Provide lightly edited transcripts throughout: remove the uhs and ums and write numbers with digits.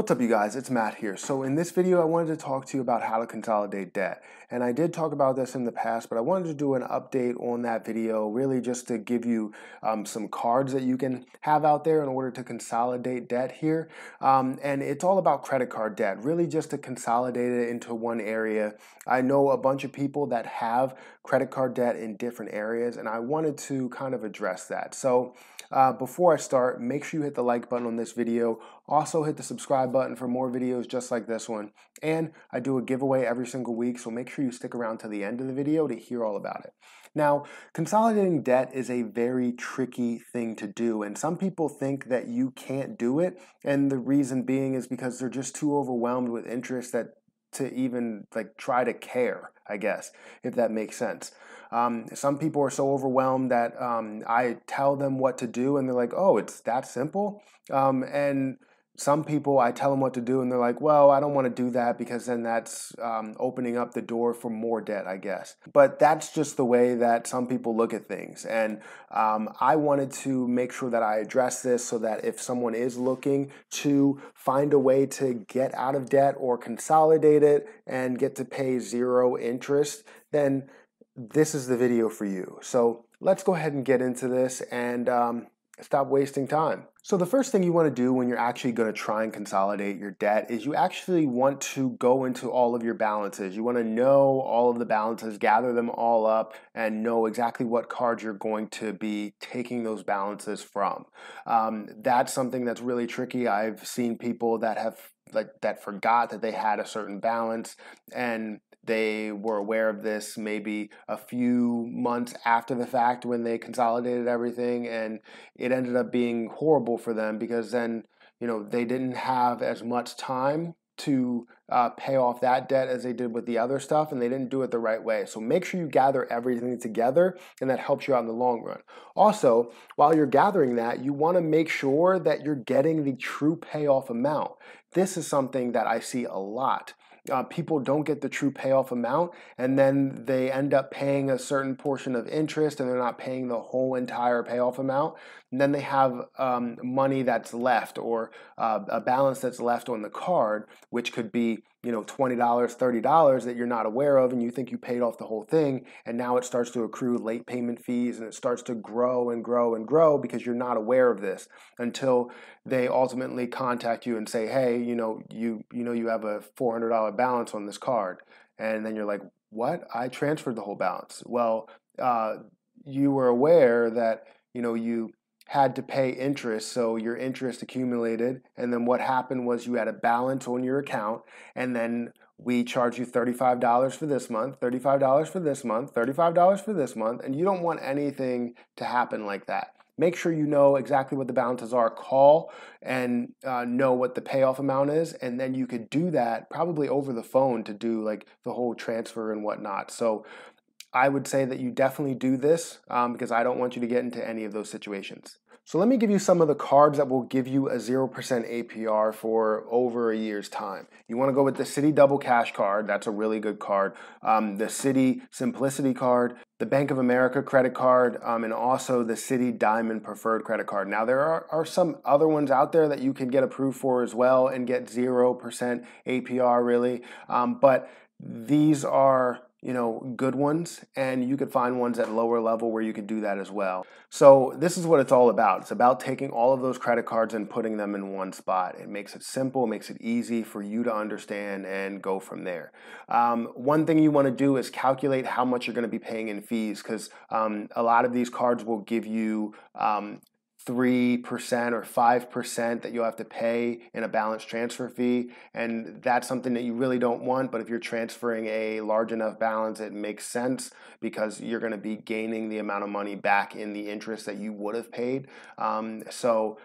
What's up, you guys? It's Matt here. So in this video, I wanted to talk to you about how to consolidate debt. And I did talk about this in the past, but I wanted to do an update on that video, really just to give you some cards that you can have out there in order to consolidate debt here. And it's all about credit card debt, really just to consolidate it into one area. I know a bunch of people that have credit card debt in different areas, and I wanted to kind of address that. So before I start, make sure you hit the like button on this video. Also hit the subscribe button for more videos just like this one. And I do a giveaway every single week, so make sure you stick around to the end of the video to hear all about it. Now, consolidating debt is a very tricky thing to do, and some people think that you can't do it, and the reason being is because they're just too overwhelmed with interest to even try to care, I guess, if that makes sense. Some people are so overwhelmed that I tell them what to do and they're like, oh, it's that simple? And some people, I tell them what to do and they're like, well, I don't want to do that because then that's opening up the door for more debt, I guess. But that's just the way that some people look at things. And I wanted to make sure that I address this so that if someone is looking to find a way to get out of debt or consolidate it and get to pay zero interest, then this is the video for you. So let's go ahead and get into this and stop wasting time. So the first thing you want to do when you're actually going to try and consolidate your debt is you actually want to go into all of your balances. You want to know all of the balances, gather them all up, and know exactly what cards you're going to be taking those balances from. That's something that's really tricky. I've seen people that have that forgot that they had a certain balance, and they were aware of this maybe a few months after the fact when they consolidated everything, and it ended up being horrible for them because then, they didn't have as much time to pay off that debt as they did with the other stuff, and they didn't do it the right way. So make sure you gather everything together, and that helps you out in the long run. Also, while you're gathering that, you want to make sure that you're getting the true payoff amount. This is something that I see a lot. People don't get the true payoff amount, and then they end up paying a certain portion of interest, and they're not paying the whole entire payoff amount. And then they have money that's left, or a balance that's left on the card, which could be $20, $30 that you're not aware of, and you think you paid off the whole thing, and now it starts to accrue late payment fees, and it starts to grow and grow and grow because you're not aware of this until they ultimately contact you and say, hey, you have a $400 balance on this card. And then you're like, what? I transferred the whole balance. Well, you were aware that you had to pay interest, so your interest accumulated, and then what happened was you had a balance on your account, and then we charge you $35 for this month, $35 for this month, $35 for this month, and you don't want anything to happen like that. Make sure you know exactly what the balances are. Call and know what the payoff amount is, and then you could do that probably over the phone to do the whole transfer and whatnot. So I would say that you definitely do this because I don't want you to get into any of those situations. So let me give you some of the cards that will give you a 0% APR for over a year's time. You want to go with the Citi Double Cash card. That's a really good card. The Citi Simplicity card, the Bank of America credit card, and also the Citi Diamond Preferred credit card. Now, there are some other ones out there that you can get approved for as well and get 0% APR really. But these are good ones, and you could find ones at lower level where you could do that as well. So this is what it's all about. It's about taking all of those credit cards and putting them in one spot. It makes it simple, it makes it easy for you to understand and go from there. One thing you want to do is calculate how much you're going to be paying in fees, because a lot of these cards will give you 3% or 5% that you'll have to pay in a balance transfer fee, and that's something that you really don't want. But if you're transferring a large enough balance, it makes sense because you're going to be gaining the amount of money back in the interest that you would have paid. So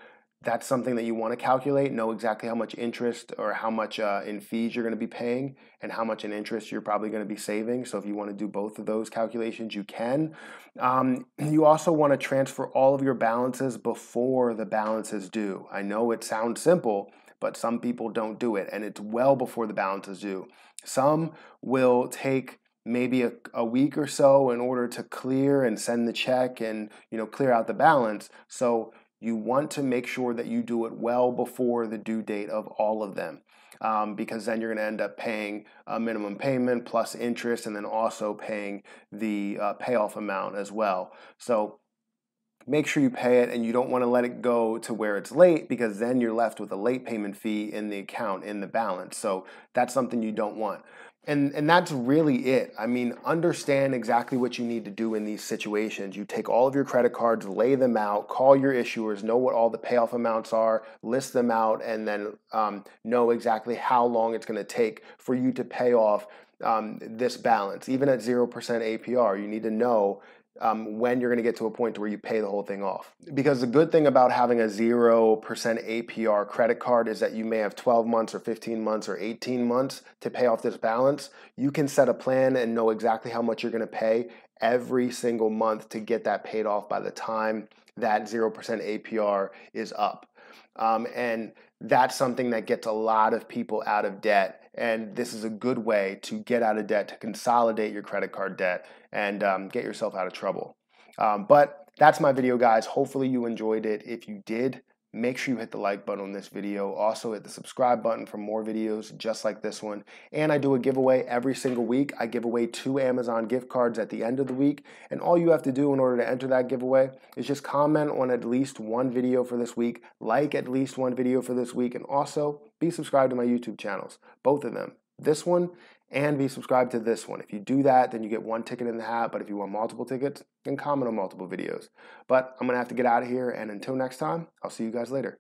that's something that you want to calculate, know exactly how much interest or how much in fees you're going to be paying and how much in interest you're probably going to be saving. So if you want to do both of those calculations, you can. You also want to transfer all of your balances before the balance is due. I know it sounds simple, but some people don't do it, and it's well before the balance is due. Some will take maybe a week or so in order to clear and send the check and clear out the balance. So You want to make sure that you do it well before the due date of all of them. Because then you're going to end up paying a minimum payment plus interest, and then also paying the payoff amount as well. So make sure you pay it, and you don't want to let it go to where it's late, because then you're left with a late payment fee in the account, in the balance. So that's something you don't want. And that's really it. I mean, understand exactly what you need to do in these situations. You take all of your credit cards, lay them out, call your issuers, know what all the payoff amounts are, list them out, and then know exactly how long it's going to take for you to pay off this balance. Even at 0% APR, you need to know when you're going to get to a point where you pay the whole thing off. Because the good thing about having a 0% APR credit card is that you may have 12 months or 15 months or 18 months to pay off this balance. You can set a plan and know exactly how much you're going to pay every single month to get that paid off by the time that 0% APR is up. And that's something that gets a lot of people out of debt. And this is a good way to get out of debt, to consolidate your credit card debt, and get yourself out of trouble. But that's my video, guys. Hopefully you enjoyed it. If you did, make sure you hit the like button on this video. Also hit the subscribe button for more videos just like this one. And I do a giveaway every single week. I give away 2 Amazon gift cards at the end of the week. And all you have to do in order to enter that giveaway is just comment on at least one video for this week, like at least one video for this week, and also be subscribed to my YouTube channels, both of them. This one and be subscribed to this one. If you do that, then you get 1 ticket in the hat, but if you want multiple tickets, then comment on multiple videos. But I'm going to have to get out of here, and until next time, I'll see you guys later.